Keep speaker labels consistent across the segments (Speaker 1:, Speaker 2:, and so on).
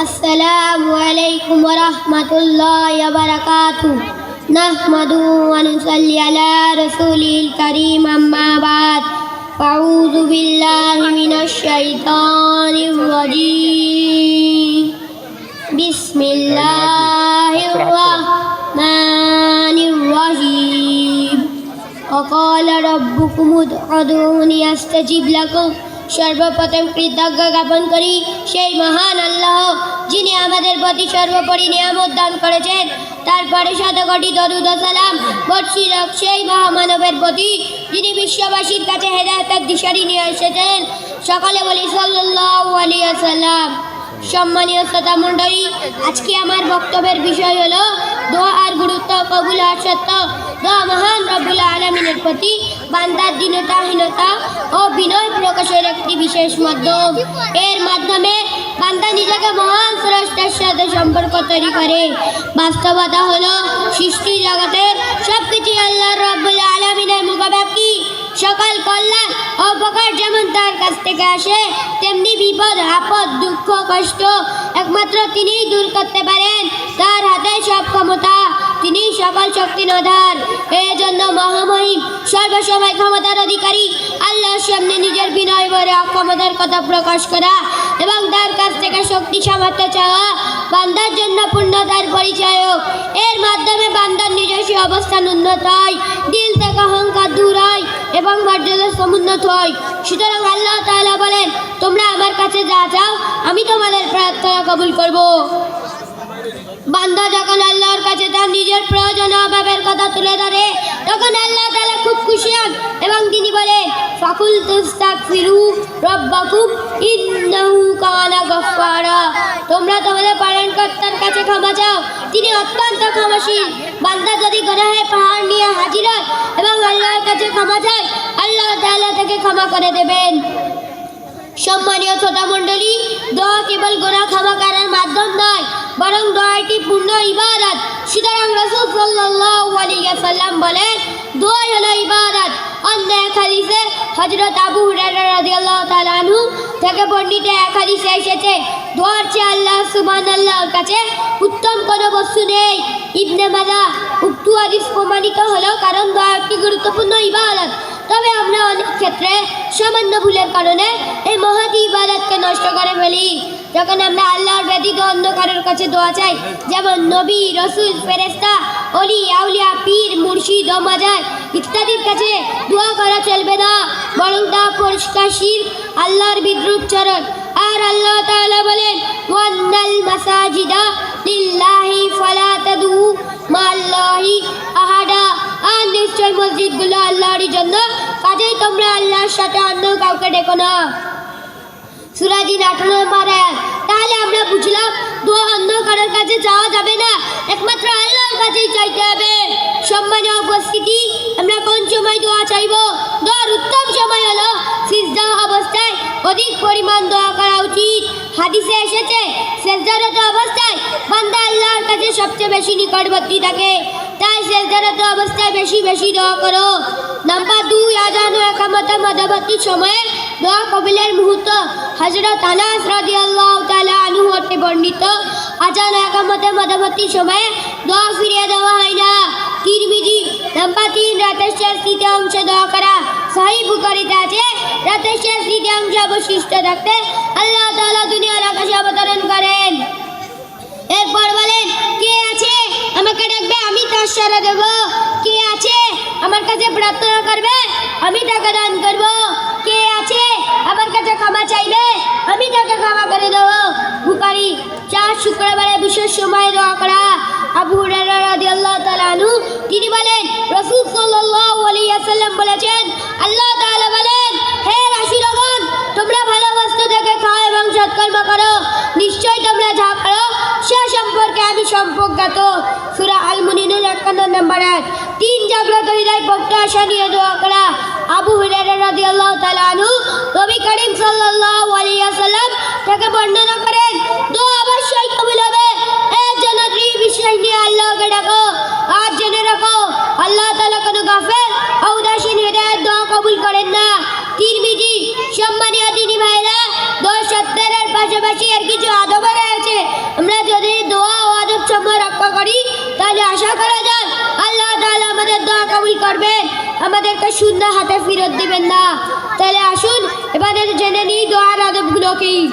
Speaker 1: السلام عليكم ورحمة الله وبركاته نحمده ونصلي على رسوله الكريم أما بعد أعوذ بالله من الشيطان الرجيم بسم الله الرحمن الرحيم وقال ربكم ادعوني أستجب لكم সর্বপ্রথম কৃতজ্ঞ জ্ঞাপন করি সেই মহান আল্লাহ যিনি আমাদের প্রতি সর্বোপরি নিয়ামত দান করেছেন। তারপরে শতকোটি দরুদ ও সালাম বর্ষিত সেই মহামানবের প্রতি যিনি বিশ্ববাসীর কাছে হেদায়েতের দিশারি নিয়ে এসেছেন। সকলে বলি সাল্লাল্লাহু আলাইহি ওয়াসাল্লাম। সম্মানীয় শ্রোতা মণ্ডলী, আজকে আমার বক্তব্যের বিষয় হলো দোয়া আর গুরুত্ব, কবুল আর সত্য। দোয়া মহান রব্বুল আলামিনের প্রতি বান্দার দীনতাহীনতা ও বিনয় প্রকাশের একটি বিশেষ মাধ্যম। এর মাধ্যমে বান্দা নিজেকে মহান স্রষ্টার সাথে সম্পর্ক তৈরি করে। বাস্তবতা হলো সৃষ্টি জগতের সবকিছু আল্লাহ রব্বুল আলামিনের মুখাপেক্ষী। সকল কল্যাণ ও উপকার যেমন তার কাছ থেকে আসে, তেমনি বিপদ আপদ দুঃখ কষ্ট একমাত্র তিনিই দূর করতে পারেন। তার হাতে সব ক্ষমতা, তিনি সকল শক্তির আধার। এই জন্য মহামহিম সর্বসময় ক্ষমতার অধিকারী আল্লাহর সামনে নিজের বিনয় ভরে অক্ষমতার কথা প্রকাশ করা এবং তার কাছ থেকে শক্তি সামর্থ্য চাওয়া বান্দার জন্য পূর্ণতার পরিচায়ক। এর মাধ্যমে বান্দার নিজস্ব অবস্থান উন্নত হয়, দিল থেকে অহংকার দূর হয় এবং মর্যাদা সমুন্নত হয়। সুতরাং আল্লাহ তাআলা বলেন, তোমরা আমার কাছে যা চাও আমি তোমাদের প্রার্থনা কবুল করব। বান্দা যখন আল্লাহর কাছে তার নিজের প্রয়োজন অভাবের কথা তুলে ধরে, তখন আল্লাহ তাআলা খুব খুশি হন এবং তিনি বলেন, ফাকুল তাস্তাগফিরু রাব্বাকুম ইন্নাহু কানা গাফফারা। তোমরা তোমাদের পালনকর্তার কাছে ক্ষমা চাও, তিনি অত্যন্ত ক্ষমাশীল। বান্দা যদি গুনাহের পাহাড় নিয়ে হাজির হয় এবং আল্লাহর কাছে ক্ষমা চায়, আল্লাহ তাআলা তাকে ক্ষমা করে দেবেন। সম্মানীয় শ্রোতা মণ্ডলী, দোয়া কেবল গুনাহ ক্ষমা করার মাধ্যম নয়, বরং দোয়াটি পূর্ণ ইবাদত। সুতরাং রাসূল সাল্লাল্লাহু আলাইহি ওয়াসাল্লাম বলেন, দোয়া হলো ইবাদত। অন্য এক হাদিসে হযরত আবু হুরায়রা রাদিয়াল্লাহু তাআলা আনহু থেকে বর্ণিত এক হাদিসে এসেছে, দোয়ার চেয়ে আল্লাহ সুবহানাল্লাহর কাছে উত্তম কোনো বস্তু নেই। ইবনে মাজাহ উক্ত হাদিস প্রমাণিত হলো কারণ দোয়া একটি গুরুত্বপূর্ণ ইবাদত। তবে আমরা অনেক ক্ষেত্রে সামান্য ভুলের কারণে এই মহৎ ইবাদতকে নষ্ট করে ফেলি। যখন আমরা আল্লাহর ব্যতীত অন্য কারোর কাছে দোয়া চাই, যেমন নবী, রাসূল, ফেরেশতা, ওলি, আউলিয়া, পীর, মুর্শিদ ও মাজার ইত্যাদির কাছে দোয়া করা চলবে না, বরং তা পরিষ্কার শিরক, আল্লাহর বিদ্রূপচরণ। আর আল্লাহ তাআলা বলেন, ওয়ান্নাল মাসাজিদা লিল্লাহি ফালা তাদউ মাআল্লাহি আহাদা। আর নিশ্চয় মসজিদগুলো আল্লাহরই জন্য, কাজেই তোমরা আল্লাহর সাথে অন্য কাউকে ডেকো না। সূরা জিন 18 নম্বর আয়াত। তাহলে আমরা বুঝলাম দোয়া অন্য কারোর কাছে চাওয়া যাবে না, একমাত্র আল্লাহর কাছেই চাইতে হবে। সম্মানীয় উপস্থিতি, আমরা কোন সময় দোয়া চাইব? দোয়ার উত্তম সময় হলো সিজদা অবস্থায় অধিক পরিমাণ দোয়া করা উচিত। হাদিসে এসেছে, সিজদারত অবস্থায় বান্দা আল্লাহর কাছে সবচেয়ে বেশি নিকটবর্তী থাকে। তাই সিজদারত অবস্থায় বেশি বেশি দোয়া করো। নাম্বার 2, আযান ও ইকামতের মধ্যবর্তী সময়ে দোয়া কবুলের মুহূর্ত। হযরত আনাস রাদিয়াল্লাহু তাআলা আনহু হতে বর্ণিত, আযান ও ইকামতের মধ্যবর্তী সময়ে দোয়া ফিরিয়ে দেওয়া হয় না। তিরমিজি। নাম্বার 3, রাতের শেষ তৃতীয় অংশে দোয়া করা। সহিহ বুখারীতে আছে, রাতের শেষ তৃতীয় অংশে অবশিষ্ট থাকতে আল্লাহ তাআলা দুনিয়ার আকাশে অবতরণ করেন। এরপর বলেন, কে আছে আমাকে ডাকবে, আমি তার সাড়া দেব। কে আছে আমার কাছে প্রার্থনা করবে, আমি তাকে দান করব। কে আছে আমার কাছে ক্ষমা চাইবে, আমি তাকে ক্ষমা করে দেব। বুখারী। 4, শুক্রবারে বিশেষ সময়ে দোয়া করা। আবু হুরায়রা রাদিয়াল্লাহু তাআলা আনহু তিনি বলেন, রাসূল সাল্লাল্লাহু আলাইহি ওয়াসাল্লাম বলেছেন, আল্লাহ তাআলা বলেন, হে রাসূলগণ, তোমরা ভালো বস্তু থেকে খাও এবং সৎকর্ম করো, নিশ্চয়ই তোমরা যা করো সে সম্পর্কে আমি সম্পর্কজ্ঞাত। সূরা আল মুমিনুন 51 নম্বর আয়াত। 3, জাগ্রত হৃদয় প্রত্যাশা নিয়ে দোয়া করা। আবু হুরায়রা রাদিয়াল্লাহু তাআলা আনহু নবী করিম সাল্লাল্লাহু আলাইহি ওয়াসাল্লাম থেকে বর্ণনা করেন, দোয়া অবশ্যই কবুল হবে। এর জন্য দৃঢ় বিশ্বাস নিয়ে আল্লাহকে ডাকো। আর জেনে রাখো, আল্লাহ তাআলা কোনো গাফেল ও উদাসীন হৃদয়ের দোয়া কবুল করেন না। তিরমিজি। সম্মানীয় দিনী ভাইরা, দোয়া সত্তরের পাশাপাশি এর কিছু আদব রয়েছে। আমাদেরকে শূন্য হাতে ফেরত দিবেন না। তাহলে আসুন এবারে জেনে নিই দোয়ার আদবগুলো কি।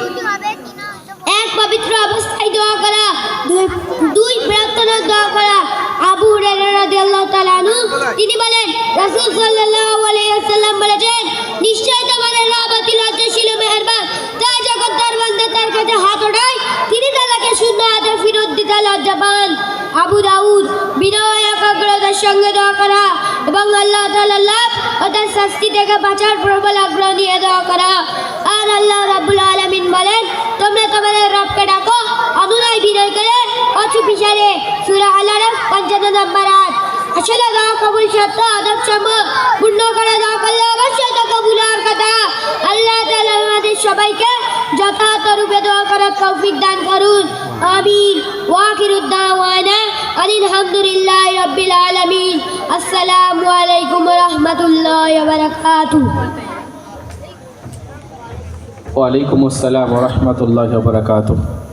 Speaker 1: এক, পবিত্র অবস্থায় দোয়া করা। দুই, প্রার্থনার দোয়া করা। আবু হুরায়রা রাদিয়াল্লাহু তাআলা আনহু তিনি বলেন, রাসূল সাল্লাল্লাহু আলাইহি ওয়াসাল্লাম বলেছেন, নিশ্চয় তোমাদের রব অতি লজ্জাশীল ও মেহেরবান। তাই যখন তার বান্দা তার কাছে হাত ওঠায় তিনি তাকে শূন্য হাতে ফেরত দিতে লজ্জা পান। আবু দাউদ, বিনয় একাগ্রতার সঙ্গে দোয়া করা এবং আল্লাহ তাআলার লাভ ও তার শাস্তি থেকে বাঁচার প্রবল আগ্রহ নিয়ে দোয়া করা। আর আল্লাহ রাব্বুল আলামিন বলেন, তোমরা তোমাদের রবকে ডাকো অনুনয় বিনয় করে ও চুপিসারে। সূরা আল-আরাফ ৫৫ নম্বর আয়াত। আসলে দোয়া কবুল শর্ত আদব সমূহ পূর্ণ করে দোয়া করলে অবশ্যই তা কবুল হওয়ার কথা। আল্লাহ তাআলা আমাদের সবাইকে যথাযথ রূপে দোয়া করার তৌফিক দান করুন। আমিন। ওয়া আখিরু দাওয়ানা আলহামদুলিল্লাহি রাব্বিল আলামিন। আসসালামু আলাইকুম ওয়া রাহমাতুল্লাহি ওয়া বারাকাতুহু।
Speaker 2: ওয়ালাইকুম আসসালাম ওয়া রাহমাতুল্লাহি ওয়া বারাকাতুহু।